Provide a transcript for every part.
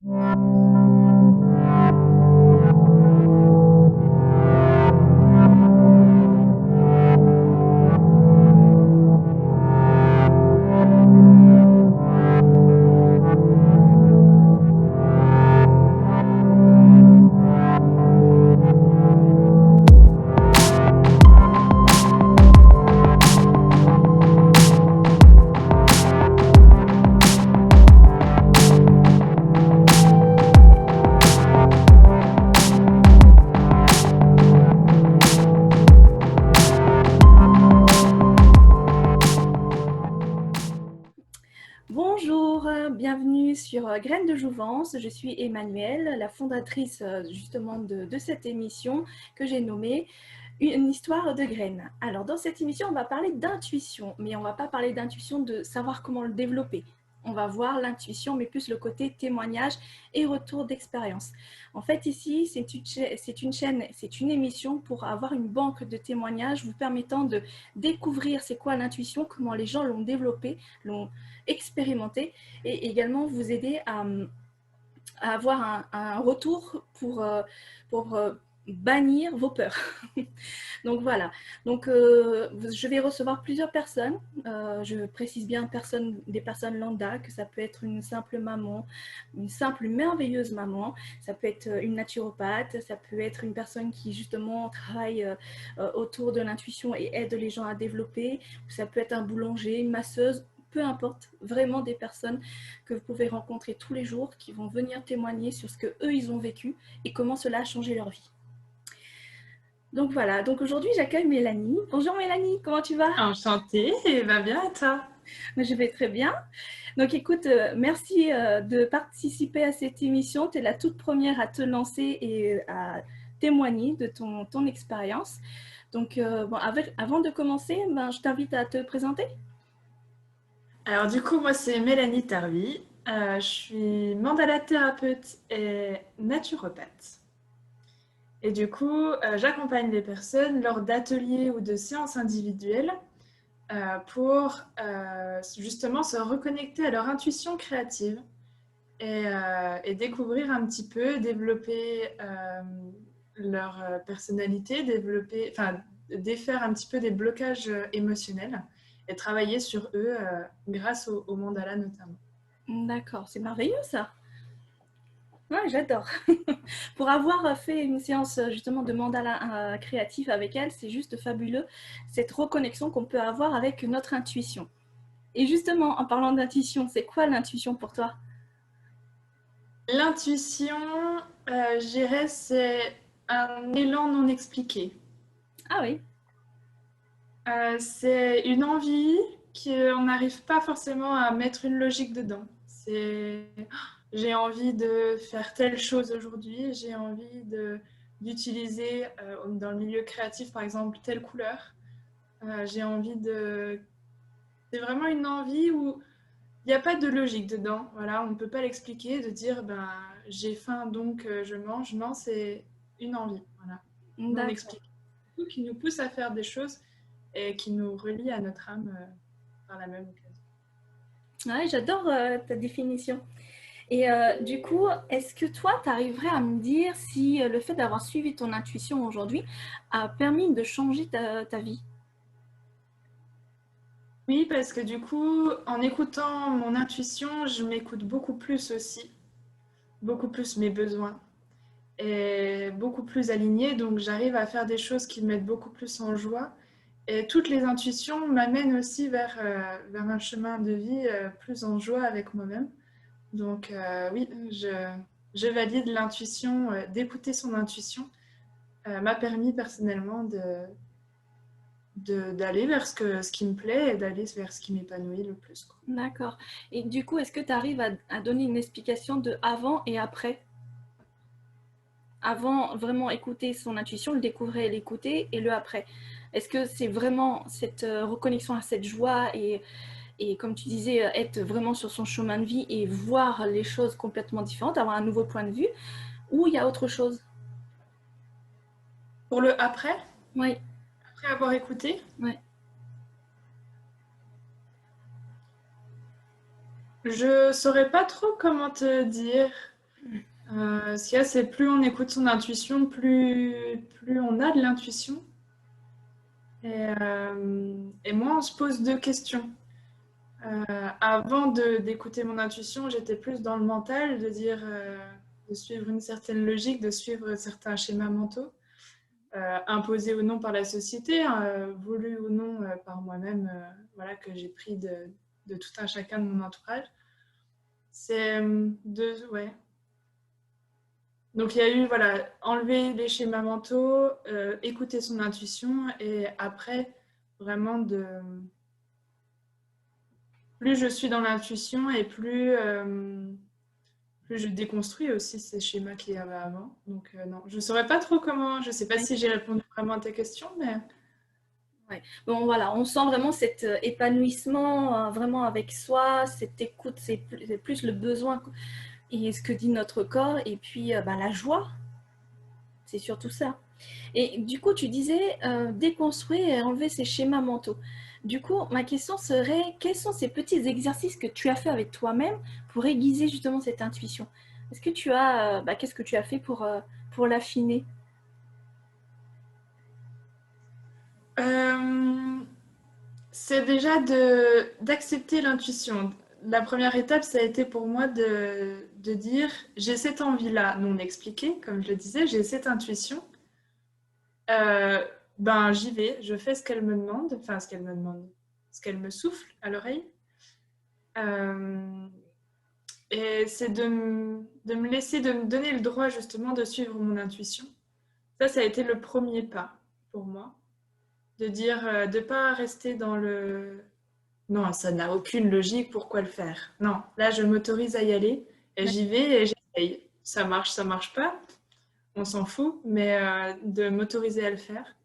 Bonjour, bienvenue sur Graines de Jouvence. Je suis Emmanuelle, la fondatrice justement de cette émission que j'ai nommée Une histoire de graines. Alors dans cette émission, on va parler d'intuition, mais on ne va pas parler d'intuition de savoir comment le développer. On va voir l'intuition, mais plus le côté témoignage et retour d'expérience. En fait, ici, c'est une émission pour avoir une banque de témoignages vous permettant de découvrir c'est quoi l'intuition, comment les gens l'ont développée, l'ont expérimenté, et également vous aider à avoir un retour pour bannir vos peurs. Donc voilà, donc je vais recevoir plusieurs personnes, je précise bien des personnes lambda, que ça peut être une simple maman, une simple merveilleuse maman, ça peut être une naturopathe, ça peut être une personne qui justement travaille autour de l'intuition et aide les gens à développer, ça peut être un boulanger, une masseuse, peu importe, vraiment des personnes que vous pouvez rencontrer tous les jours qui vont venir témoigner sur ce qu'eux ils ont vécu et comment cela a changé leur vie. Donc voilà, donc aujourd'hui j'accueille Mélanie. Bonjour Mélanie, comment tu vas? Enchantée, et va bien et toi? Je vais très bien. Donc écoute, merci de participer à cette émission. Tu es la toute première à te lancer et à témoigner de ton expérience. Donc bon, avant de commencer, je t'invite à te présenter. Alors du coup, moi c'est Mélanie Tarvi. Je suis mandala thérapeute et naturopathe. Et du coup, j'accompagne les personnes lors d'ateliers ou de séances individuelles pour justement se reconnecter à leur intuition créative et découvrir un petit peu, développer leur personnalité, défaire un petit peu des blocages émotionnels et travailler sur eux grâce au mandala notamment. D'accord, c'est merveilleux ça. Ouais, j'adore. Pour avoir fait une séance justement de mandala créatif avec elle, c'est juste fabuleux cette reconnexion qu'on peut avoir avec notre intuition. Et justement, en parlant d'intuition, c'est quoi l'intuition pour toi? L'intuition, je dirais, c'est un élan non expliqué. Ah oui, C'est une envie qu'on n'arrive pas forcément à mettre une logique dedans. J'ai envie de faire telle chose aujourd'hui, j'ai envie d'utiliser dans le milieu créatif par exemple telle couleur. J'ai envie de C'est vraiment une envie où il n'y a pas de logique dedans. Voilà, on ne peut pas l'expliquer de dire ben j'ai faim donc je mange. Non, c'est une envie. Voilà, non d'accord. expliquée. Qui nous pousse à faire des choses et qui nous relie à notre âme par la même occasion. Ouais, j'adore ta définition. Et du coup, est-ce que toi, tu arriverais à me dire si le fait d'avoir suivi ton intuition aujourd'hui a permis de changer ta vie? Oui, parce que du coup, en écoutant mon intuition, je m'écoute beaucoup plus aussi, beaucoup plus mes besoins et beaucoup plus alignée. Donc, j'arrive à faire des choses qui me mettent beaucoup plus en joie. Et toutes les intuitions m'amènent aussi vers un chemin de vie plus en joie avec moi-même. Donc, oui, je valide l'intuition, d'écouter son intuition m'a permis personnellement d'aller vers ce qui me plaît et d'aller vers ce qui m'épanouit le plus, quoi. D'accord. Et du coup, est-ce que tu arrives à donner une explication de avant et après? Avant, vraiment écouter son intuition, le découvrir et l'écouter, et le après. Est-ce que c'est vraiment cette reconnexion à cette joie et comme tu disais, être vraiment sur son chemin de vie et voir les choses complètement différentes, avoir un nouveau point de vue, ou il y a autre chose? Pour le après, Oui, après avoir écouté, oui. je saurais pas trop comment te dire. Ce qu'il y a, c'est plus on écoute son intuition, plus on a de l'intuition. Et moins on se pose de questions. Avant d'écouter mon intuition, j'étais plus dans le mental, de dire, de suivre une certaine logique, de suivre certains schémas mentaux, imposés ou non par la société, voulus ou non par moi-même, voilà, que j'ai pris de tout un chacun de mon entourage. C'est ouais. Donc il y a eu, voilà, enlever les schémas mentaux, écouter son intuition, et après, vraiment plus je suis dans l'intuition et plus je déconstruis aussi ces schémas qu'il y avait avant. Donc non, je ne saurais pas trop comment, je ne sais pas Oui. si j'ai répondu vraiment à ta question, mais... Ouais. Bon, voilà, on sent vraiment cet épanouissement vraiment avec soi, cette écoute, c'est plus le besoin et ce que dit notre corps, et puis bah, la joie, c'est surtout ça. Et du coup, tu disais déconstruire et enlever ces schémas mentaux. Du coup, ma question serait, quels sont ces petits exercices que tu as fait avec toi-même pour aiguiser justement cette intuition? Est-ce que tu as, bah, qu'est-ce que tu as fait pour l'affiner? Euh, c'est déjà d'accepter l'intuition. La première étape, ça a été pour moi de dire, j'ai cette envie-là non expliquée, comme je le disais, j'ai cette intuition. Euh, ben, j'y vais, je fais ce qu'elle me demande, enfin ce qu'elle me demande, ce qu'elle me souffle à l'oreille. Euh, et c'est de me laisser, de me donner le droit justement de suivre mon intuition. Ça a été le premier pas pour moi. De dire, de pas rester dans le non, ça n'a aucune logique, pourquoi le faire? Non, là je m'autorise à y aller et j'y vais et j'essaye. Ça marche pas, on s'en fout, mais de m'autoriser à le faire.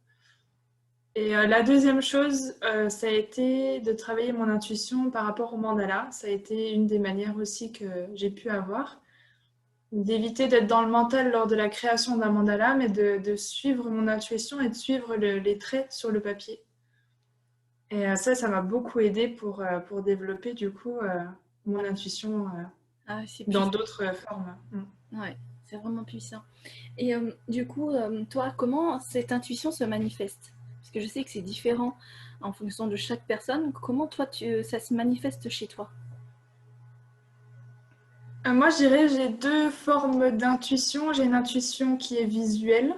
Et la deuxième chose, ça a été de travailler mon intuition par rapport au mandala. Ça a été une des manières aussi que j'ai pu avoir, d'éviter d'être dans le mental lors de la création d'un mandala, mais de suivre mon intuition et de suivre les traits sur le papier. Et ça m'a beaucoup aidé pour développer du coup mon intuition Ah, c'est dans puissant. d'autres formes. Mm. Ouais, c'est vraiment puissant. Et du coup, toi, comment cette intuition se manifeste? Parce que je sais que c'est différent en fonction de chaque personne. Comment toi, ça se manifeste chez toi? Moi, je dirais j'ai deux formes d'intuition. J'ai une intuition qui est visuelle,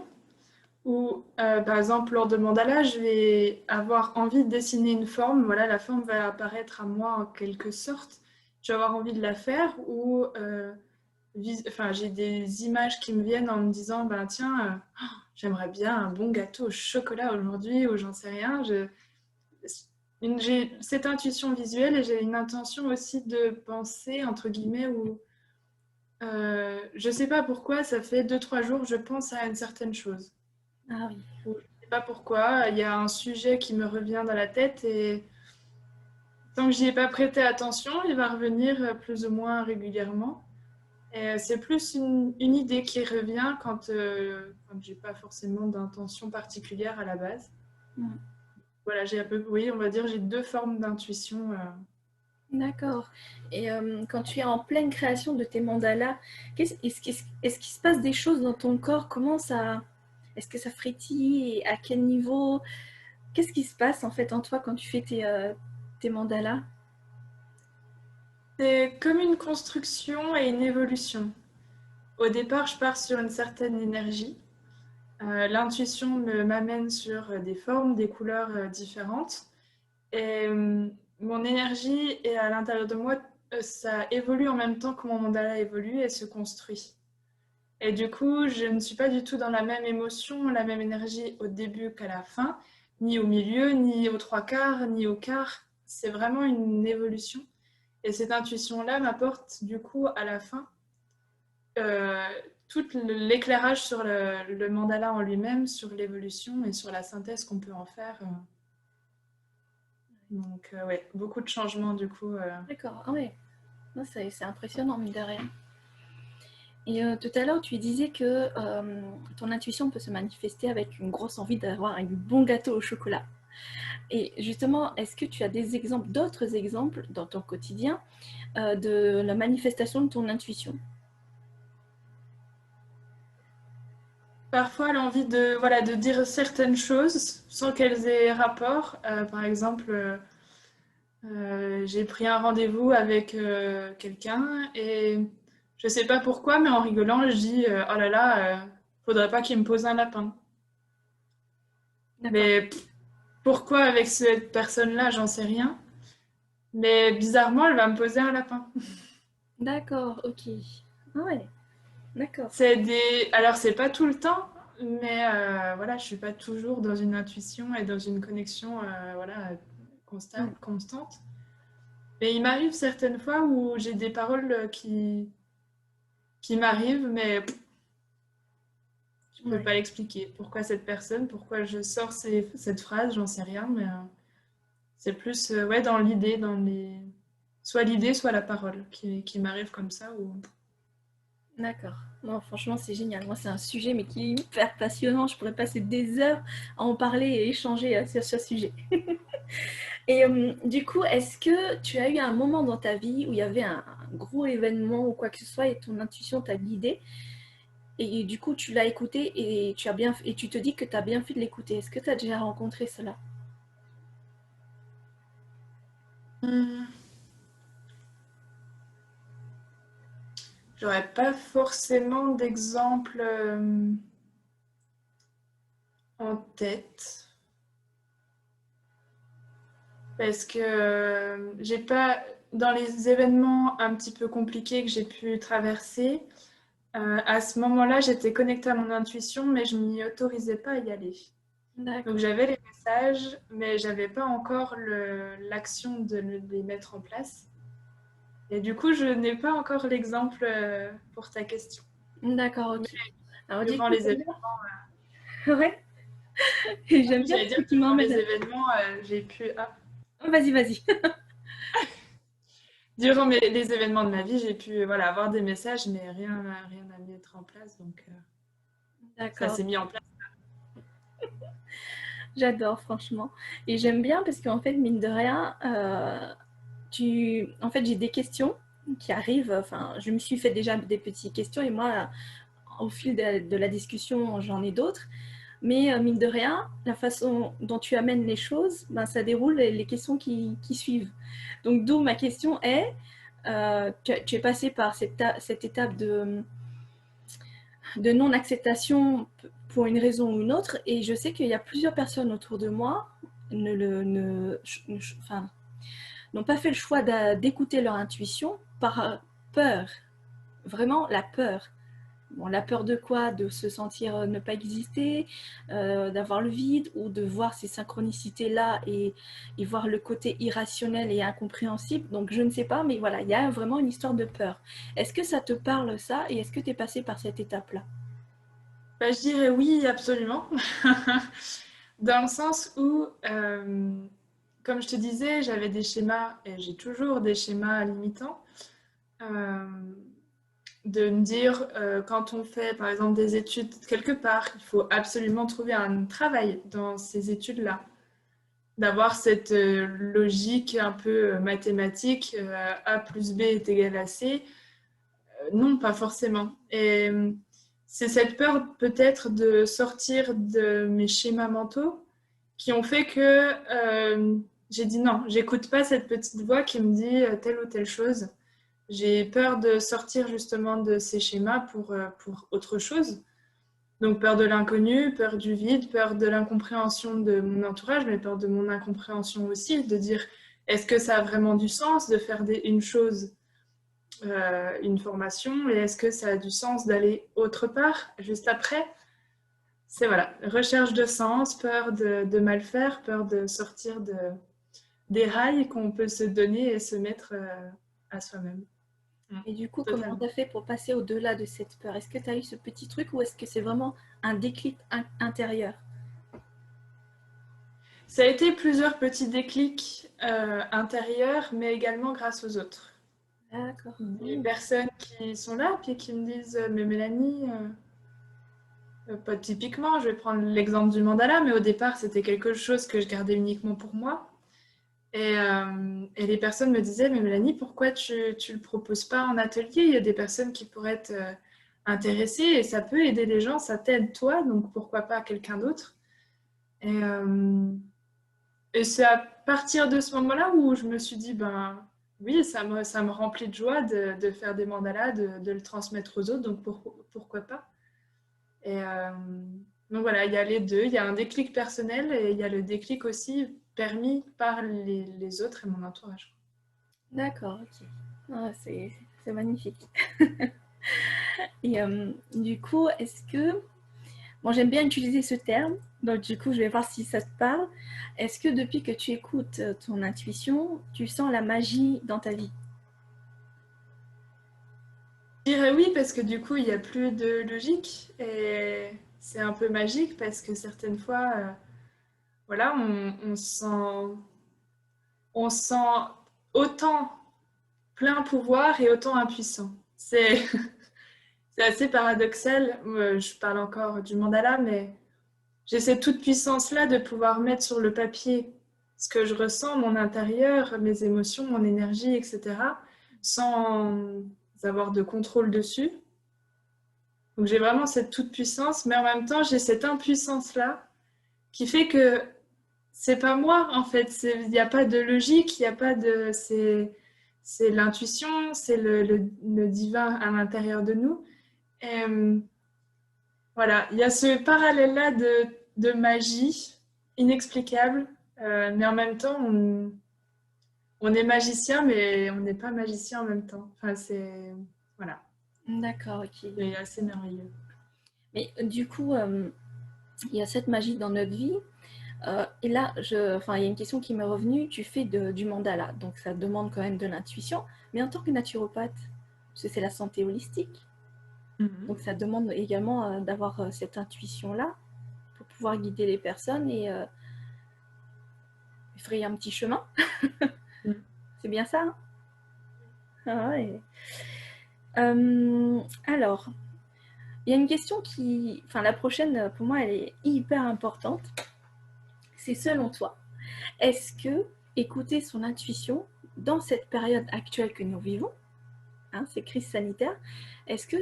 où par exemple lors de mandala, je vais avoir envie de dessiner une forme. Voilà, la forme va apparaître à moi en quelque sorte. Je vais avoir envie de la faire, ou enfin, j'ai des images qui me viennent en me disant, ben tiens, j'aimerais bien un bon gâteau au chocolat aujourd'hui, ou j'en sais rien. J'ai cette intuition visuelle et j'ai une intention aussi de penser, entre guillemets, où je sais pas pourquoi, ça fait 2, 3 jours, je pense à une certaine chose. Ah oui, Ou je sais pas pourquoi, il y a un sujet qui me revient dans la tête et tant que j'y ai pas prêté attention, il va revenir plus ou moins régulièrement. Et c'est plus une idée qui revient quand j'ai pas forcément d'intention particulière à la base. mm, Voilà, j'ai un peu, oui, on va dire, j'ai deux formes d'intuition. d'accord. Et quand tu es en pleine création de tes mandalas, est-ce qu'il se passe des choses dans ton corps? Comment ça, est-ce que ça frétille? Et à quel niveau? Qu'est-ce qui se passe en fait en toi quand tu fais tes mandalas? C'est comme une construction et une évolution. Au départ, je pars sur une certaine énergie. L'intuition m'amène sur des formes, des couleurs différentes. Et mon énergie est à l'intérieur de moi, ça évolue en même temps que mon mandala évolue et se construit. Et du coup, je ne suis pas du tout dans la même émotion, la même énergie au début qu'à la fin, ni au milieu, ni aux trois quarts, ni au quart. C'est vraiment une évolution. Et cette intuition-là m'apporte du coup à la fin euh, tout l'éclairage sur le mandala en lui-même, sur l'évolution et sur la synthèse qu'on peut en faire. Donc, ouais, beaucoup de changements du coup. D'accord, ah ouais, non, c'est impressionnant, mine de rien. Et tout à l'heure, tu disais que ton intuition peut se manifester avec une grosse envie d'avoir un bon gâteau au chocolat. Et justement, est-ce que tu as des exemples, d'autres exemples dans ton quotidien de la manifestation de ton intuition? Parfois, l'envie de, voilà, de dire certaines choses sans qu'elles aient rapport. Par exemple, j'ai pris un rendez-vous avec quelqu'un et je sais pas pourquoi, mais en rigolant, je dis oh là là, faudrait pas qu'il me pose un lapin. D'accord. Mais pourquoi avec cette personne-là, j'en sais rien. Mais bizarrement, elle va me poser un lapin. D'accord, ok. Ah ouais, d'accord. Alors, c'est pas tout le temps, mais voilà, je suis pas toujours dans une intuition et dans une connexion voilà, Mm. constante. Mais il m'arrive certaines fois où j'ai des paroles qui m'arrivent, mais je peux Ouais, pas l'expliquer. Pourquoi cette personne, pourquoi je sors cette phrase, j'en sais rien, mais c'est plus ouais, dans l'idée, soit l'idée, soit la parole qui m'arrive comme ça. d'accord. Non, franchement, c'est génial. Moi, c'est un sujet, mais qui est hyper passionnant. Je pourrais passer des heures à en parler et échanger sur ce sujet. Et du coup, est-ce que tu as eu un moment dans ta vie où il y avait un gros événement ou quoi que ce soit et ton intuition t'a guidé et du coup tu l'as écouté et et tu te dis que tu as bien fait de l'écouter. Est-ce que tu as déjà rencontré cela? Hmm, J'aurais pas forcément d'exemple en tête. Parce que j'ai pas, dans les événements un petit peu compliqués que j'ai pu traverser, à ce moment-là, j'étais connectée à mon intuition, mais je m'y autorisais pas à y aller. Donc D'accord. j'avais les messages, mais j'avais pas encore l'action de les mettre en place. Et du coup, je n'ai pas encore l'exemple pour ta question. D'accord, Mais ok. Alors du durant coup, les événements, ouais, j'aime bien j'allais parce dire que que tu durant m'emmènes les là. événements, j'ai pu. Oh, vas-y, vas-y. Durant les événements de ma vie, j'ai pu voilà, avoir des messages, mais rien à mettre en place. Donc ça D'accord. s'est mis en place. J'adore, franchement. Et j'aime bien parce qu'en fait, mine de rien, en fait, j'ai des questions qui arrivent. Enfin, je me suis fait déjà des petites questions et moi, au fil de la discussion, j'en ai d'autres. Mais mine de rien, la façon dont tu amènes les choses, ben, ça déroule les questions qui suivent. Donc, d'où ma question est, tu es passé par cette étape de non-acceptation pour une raison ou une autre, et je sais qu'il y a plusieurs personnes autour de moi ne le, ne, enfin, n'ont pas fait le choix d'écouter leur intuition par peur, vraiment la peur. Bon, la peur de quoi? De se sentir ne pas exister, d'avoir le vide ou de voir ces synchronicités-là et voir le côté irrationnel et incompréhensible. Donc je ne sais pas, mais voilà, il y a vraiment une histoire de peur. Est-ce que ça te parle ça et est-ce que tu es passé par cette étape-là? Bah, je dirais oui, absolument. Dans le sens où, comme je te disais, j'avais des schémas, et j'ai toujours des schémas limitants. euh, de me dire, quand on fait par exemple des études quelque part, il faut absolument trouver un travail dans ces études-là. D'avoir cette logique un peu mathématique, A plus B est égal à C. Non, pas forcément. Et c'est cette peur peut-être de sortir de mes schémas mentaux qui ont fait que j'ai dit non, j'écoute pas cette petite voix qui me dit telle ou telle chose. J'ai peur de sortir justement de ces schémas pour autre chose. Donc peur de l'inconnu, peur du vide, peur de l'incompréhension de mon entourage, mais peur de mon incompréhension aussi, de dire est-ce que ça a vraiment du sens de faire une chose, une formation, et est-ce que ça a du sens d'aller autre part juste après? C'est voilà, recherche de sens, peur de mal faire, peur de sortir des rails qu'on peut se donner et se mettre à soi-même. Et du coup, comment tu Totalement. as fait pour passer au-delà de cette peur? Est-ce que tu as eu ce petit truc ou est-ce que c'est vraiment un déclic intérieur? Ça a été plusieurs petits déclics intérieurs, mais également grâce aux autres. D'accord. Des Mmh. personnes qui sont là, puis qui me disent mais Mélanie, pas typiquement, je vais prendre l'exemple du mandala, mais au départ, c'était quelque chose que je gardais uniquement pour moi. Et les personnes me disaient mais Mélanie, pourquoi tu le proposes pas en atelier? Il y a des personnes qui pourraient être intéresser et ça peut aider les gens, ça t'aide toi, donc pourquoi pas quelqu'un d'autre. Et, euh, et c'est à partir de ce moment-là où je me suis dit, ben oui, ça me remplit de joie de faire des mandalas, de le transmettre aux autres, donc pourquoi pas. Et donc voilà, il y a les deux, il y a un déclic personnel et il y a le déclic aussi permis par les autres et mon entourage. D'accord, ok. Ah, c'est magnifique. Et du coup, est-ce que... Bon, j'aime bien utiliser ce terme, donc du coup, je vais voir si ça te parle. Est-ce que depuis que tu écoutes ton intuition, tu sens la magie dans ta vie? Je dirais oui parce que du coup, il n'y a plus de logique et c'est un peu magique parce que certaines fois, voilà, on se sent autant plein pouvoir et autant impuissant. C'est assez paradoxal. Je parle encore du mandala, mais j'ai cette toute puissance-là de pouvoir mettre sur le papier ce que je ressens, mon intérieur, mes émotions, mon énergie, etc., sans avoir de contrôle dessus. Donc j'ai vraiment cette toute puissance, mais en même temps j'ai cette impuissance-là qui fait que c'est pas moi en fait. Il n'y a pas de logique, il n'y a pas de. C'est l'intuition, c'est le divin à l'intérieur de nous. Et voilà, il y a ce parallèle-là de magie inexplicable, mais en même temps on est magicien, mais on n'est pas magicien en même temps. Enfin, c'est. Voilà, D'accord, ok. c'est assez merveilleux. Mais du coup, il y a cette magie dans notre vie. Et là, enfin, il y a une question qui m'est revenue. Tu fais du mandala, donc ça demande quand même de l'intuition. Mais en tant que naturopathe, parce que c'est la santé holistique, Mhm. donc ça demande également d'avoir cette intuition-là pour pouvoir guider les personnes et frayer un petit chemin. Mhm. C'est bien ça, hein? Ah ouais. Alors, il y a une question qui, enfin la prochaine pour moi, elle est hyper importante. C'est selon toi, est-ce que écouter son intuition dans cette période actuelle que nous vivons, hein, ces crises sanitaires, est-ce que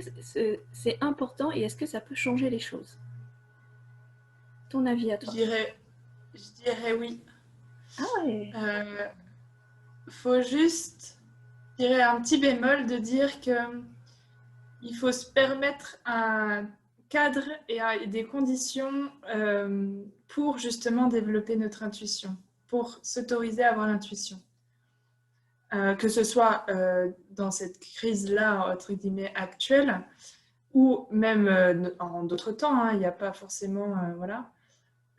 c'est important et est-ce que ça peut changer les choses? Ton avis à Je toi? dirais, je dirais oui. Ah ouais, Euh, faut juste, je dirais un petit bémol de dire que il faut se permettre un cadre et des conditions pour justement développer notre intuition, pour s'autoriser à avoir l'intuition. Que ce soit dans cette crise-là, entre guillemets, actuelle, ou même en d'autres temps, hein, il n'y a pas forcément, voilà,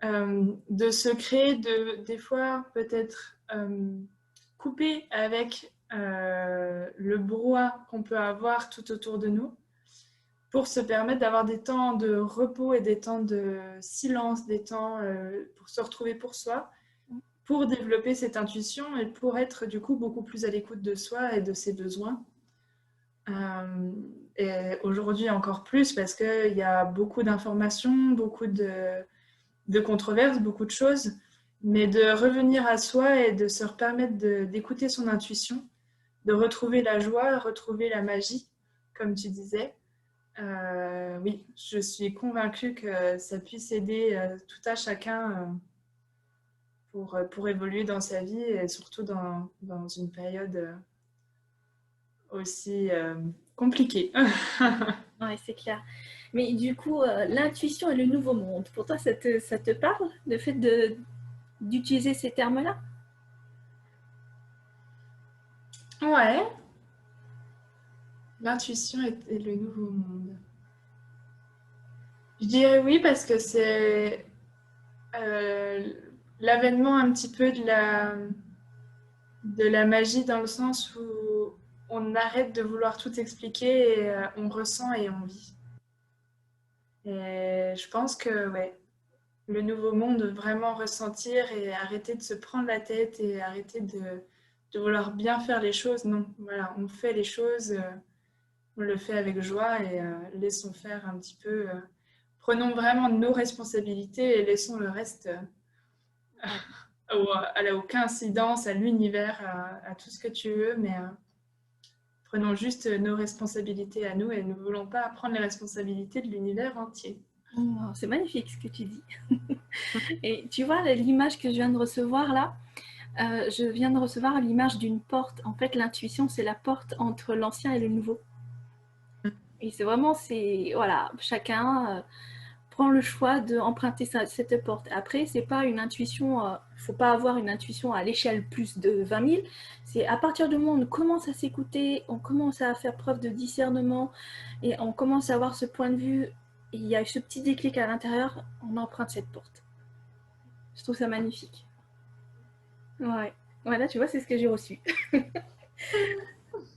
de se créer des fois peut-être couper avec le brouhaha qu'on peut avoir tout autour de nous pour se permettre d'avoir des temps de repos et des temps de silence, des temps pour se retrouver pour soi, pour développer cette intuition et pour être du coup beaucoup plus à l'écoute de soi et de ses besoins. Euh, et aujourd'hui encore plus parce qu'il y a beaucoup d'informations, beaucoup de controverses, beaucoup de choses, mais de revenir à soi et de se permettre d'écouter son intuition, de retrouver la joie, retrouver la magie, comme tu disais. Oui, je suis convaincue que ça puisse aider tout à chacun pour évoluer dans sa vie et surtout dans une période aussi compliquée. ouais, c'est clair. Mais du coup, l'intuition et le nouveau monde, pour toi, ça te parle, le fait d'utiliser ces termes-là? Ouais, l'intuition et le nouveau monde. Je dirais oui parce que c'est euh, l'avènement un petit peu de la magie dans le sens où on arrête de vouloir tout expliquer et on ressent et on vit. Et je pense que ouais, le nouveau monde, vraiment ressentir et arrêter de se prendre la tête et arrêter de vouloir bien faire les choses. Non, voilà, on fait les choses, on le fait avec joie et laissons faire un petit peu. Prenons vraiment nos responsabilités et laissons le reste Ouais. à la aucune incidence, à l'univers, à tout ce que tu veux, mais prenons juste nos responsabilités à nous et nous ne voulons pas prendre les responsabilités de l'univers entier. Oh, c'est magnifique ce que tu dis. Et tu vois l'image que je viens de recevoir là, je viens de recevoir l'image d'une porte. En fait, l'intuition, c'est la porte entre l'ancien et le nouveau. Et c'est vraiment, voilà, chacun prend le choix d'emprunter cette porte. Après, c'est pas une intuition, faut pas avoir une intuition à l'échelle plus de 20 000. C'est à partir du moment où on commence à s'écouter, on commence à faire preuve de discernement et on commence à avoir ce point de vue, et il y a ce petit déclic à l'intérieur, on emprunte cette porte. Je trouve ça magnifique. Ouais. Voilà, tu vois, c'est ce que j'ai reçu.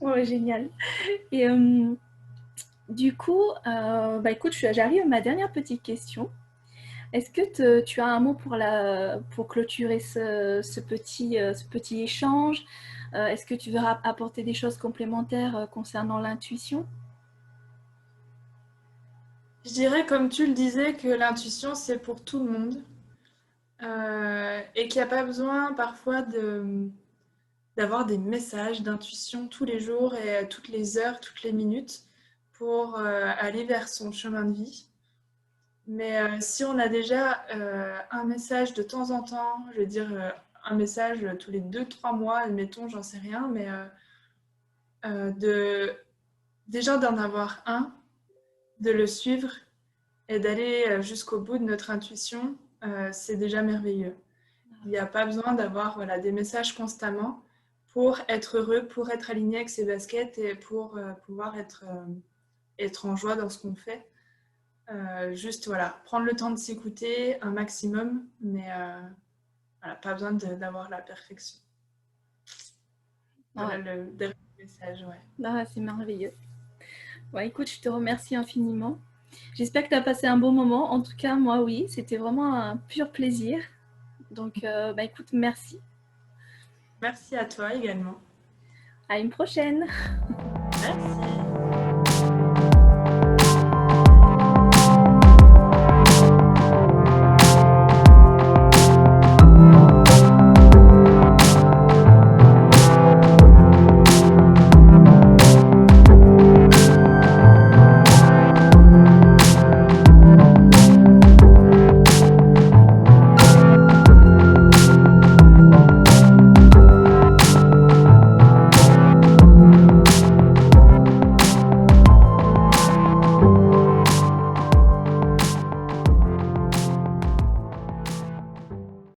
Ouais, génial. Et du coup, bah écoute, j'arrive à ma dernière petite question. Est-ce que tu as un mot pour clôturer ce petit échange? Est-ce que tu veux apporter des choses complémentaires concernant l'intuition? Je dirais, comme tu le disais, que l'intuition, c'est pour tout le monde. Et qu'il n'y a pas besoin parfois d'avoir des messages d'intuition tous les jours et toutes les heures, toutes les minutes pour aller vers son chemin de vie. Mais si on a déjà un message de temps en temps, je veux dire un message tous les 2-3 mois, admettons, j'en sais rien, mais déjà d'en avoir un, de le suivre et d'aller jusqu'au bout de notre intuition, c'est déjà merveilleux. Il n'y a pas besoin d'avoir voilà, des messages constamment pour être heureux, pour être aligné avec ses baskets et pour pouvoir être en joie dans ce qu'on fait. Juste voilà, prendre le temps de s'écouter un maximum, mais voilà, pas besoin d'avoir la perfection. Voilà Ouais. le dernier message. Ouais. Ah, c'est merveilleux. Ouais, écoute, je te remercie infiniment. J'espère que tu as passé un bon moment. En tout cas, moi, oui, c'était vraiment un pur plaisir. Donc, bah, écoute, merci. Merci à toi également. À une prochaine.